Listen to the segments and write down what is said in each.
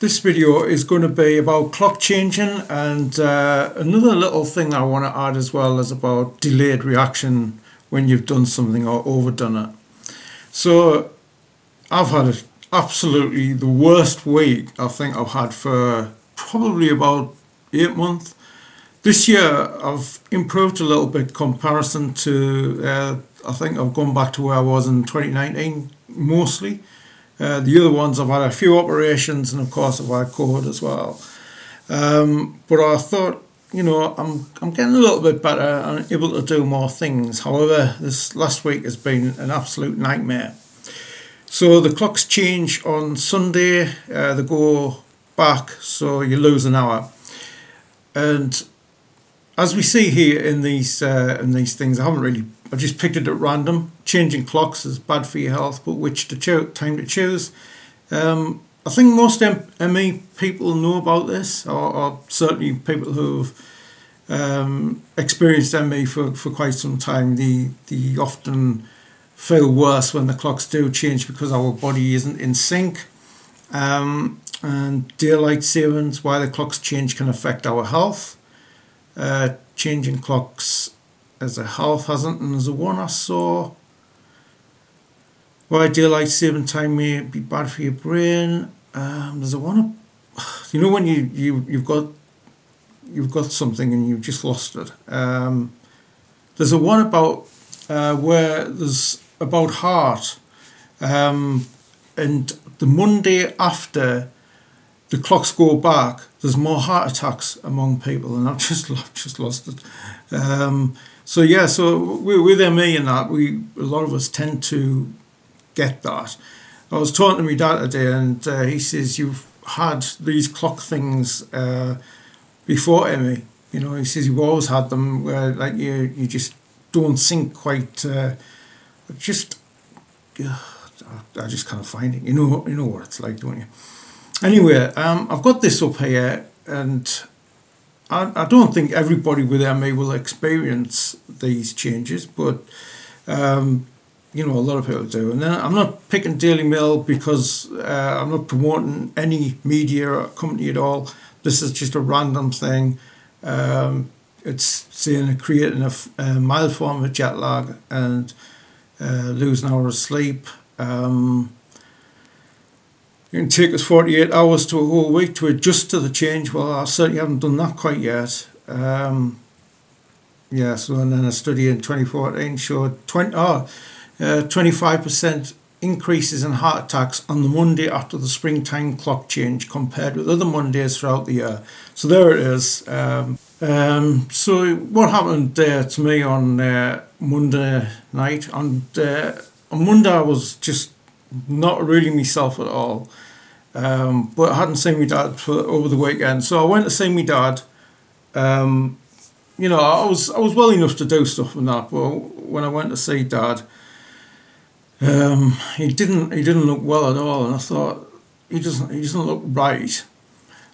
This video is going to be about clock changing, and another little thing I want to add as well is about delayed reaction when you've done something or overdone it. So I've had absolutely the worst week I think I've had for probably about 8 months. This year I've improved a little bit comparison to I think I've gone back to where I was in 2019 mostly. The other ones I've had a few operations, and of course I've had COVID as well. But I thought, I'm getting a little bit better and able to do more things. However, this last week has been an absolute nightmare. So the clocks change on Sunday, they go back, so you lose an hour. And as we see here in these things, I just picked it at random. Changing clocks is bad for your health, but which time to choose? I think most ME people know about this, or certainly people who've experienced ME for quite some time. They often feel worse when the clocks do change because our body isn't in sync. And daylight savings, why the clocks change, can affect our health. Changing clocks as a health hazard, and there's a one I saw why daylight saving time may be bad for your brain. There's a one, when you've got something and you've just lost it. There's a one about where there's about heart, and the Monday after the clocks go back, there's more heart attacks among people, and I've just lost it. So with ME and that, a lot of us tend to get that. I was talking to my dad today, and he says, you've had these clock things before ME. He says you've always had them where like you just don't sync quite. I just can't find it. You know what it's like, don't you? Anyway, I've got this up here, and I don't think everybody with ME will experience these changes, but a lot of people do. And then I'm not picking Daily Mail because I'm not promoting any media or company at all. This is just a random thing. It's saying creating a mild form of jet lag and losing an hour of sleep. It can take us 48 hours to a whole week to adjust to the change. Well, I certainly haven't done that quite yet. And then a study in 2014 showed 25% increases in heart attacks on the Monday after the springtime clock change compared with other Mondays throughout the year. So there it is. So what happened to me on Monday night? On Monday I was just not really myself at all. But I hadn't seen my dad over the weekend, so I went to see my dad. I was well enough to do stuff and that, but when I went to see Dad, he didn't look well at all, and I thought he doesn't look right.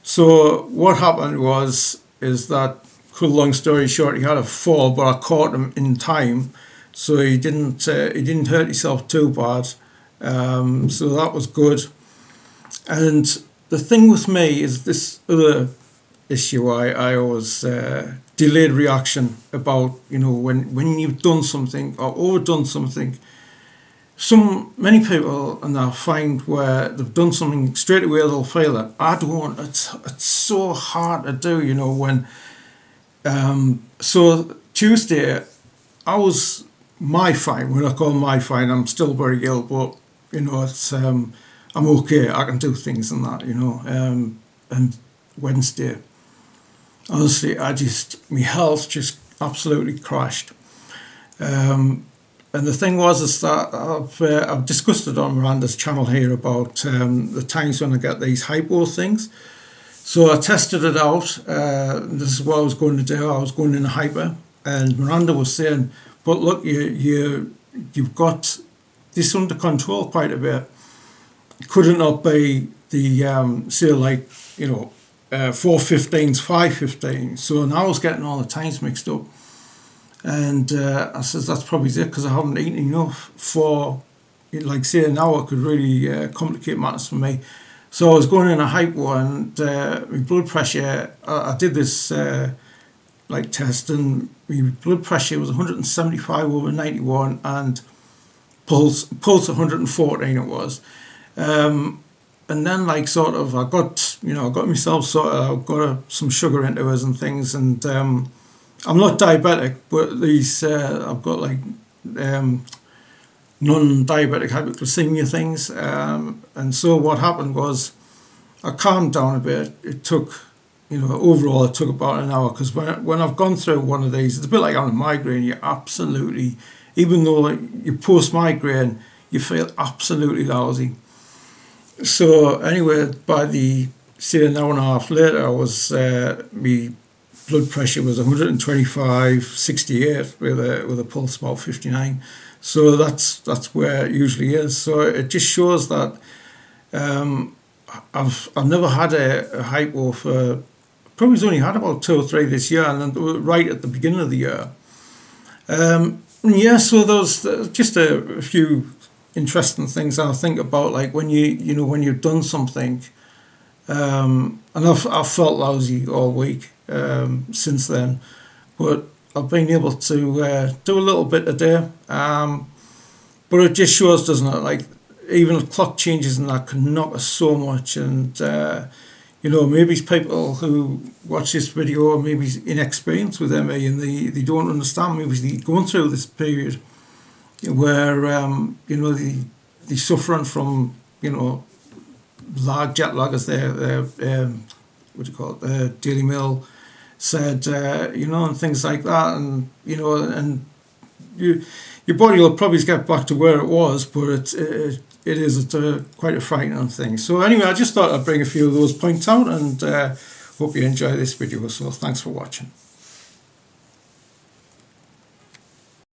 So what happened is that, cut a long story short, he had a fall, but I caught him in time, so he didn't hurt himself too bad. So that was good. And the thing with me is this other issue I always delayed reaction about, when you've done something or overdone something. Many people, and I find where they've done something straight away they'll fail it. I don't. It's so hard to do, when. So Tuesday, I was my fine. When I call my fine, I'm still very ill, but it's I'm okay. I can do things and that, And Wednesday, honestly, my health just absolutely crashed. And the thing is that I've discussed it on Miranda's channel here about the times when I get these hypo things. So I tested it out. This is what I was going to do. I was going in a hyper, and Miranda was saying, "But look, you've got this under control quite a bit. Could it not be the 4:15's 5:15?" So now I was getting all the times mixed up. And I says that's probably it, because I haven't eaten enough for, like, say, an hour could really complicate matters for me. So I was going in a hypo, and my blood pressure, I did this like test, and my blood pressure was 175 over 91, and pulse 114 it was. And then like sort of I got myself sorted out, got some sugar into us and things, and I'm not diabetic, but these I've got like non-diabetic hypoglycemia things, and so what happened was I calmed down a bit. It took, overall it took about an hour, because when I've gone through one of these, it's a bit like on a migraine. You absolutely, even though you post migraine, you feel absolutely lousy. So anyway, by say an hour and a half later, I was my blood pressure was 125/68 with a pulse about 59. So that's where it usually is. So it just shows that I've never had a hypo for, probably only had about 2 or 3 this year, and then right at the beginning of the year. Yeah, so there's just a few interesting things I think about, like when when you've done something, and I've felt lousy all week since then, but I've been able to do a little bit a day. But it just shows, doesn't it? Like even clock changes and that can knock us so much, and maybe people who watch this video are maybe inexperienced with ME, and they don't understand. Maybe they're going through this period where they're suffering from jet lag, as their what do you call it, Daily Mail said, and things like that, and and your body will probably get back to where it was, but it is quite a frightening thing. So anyway, I just thought I'd bring a few of those points out, and hope you enjoy this video. So thanks for watching.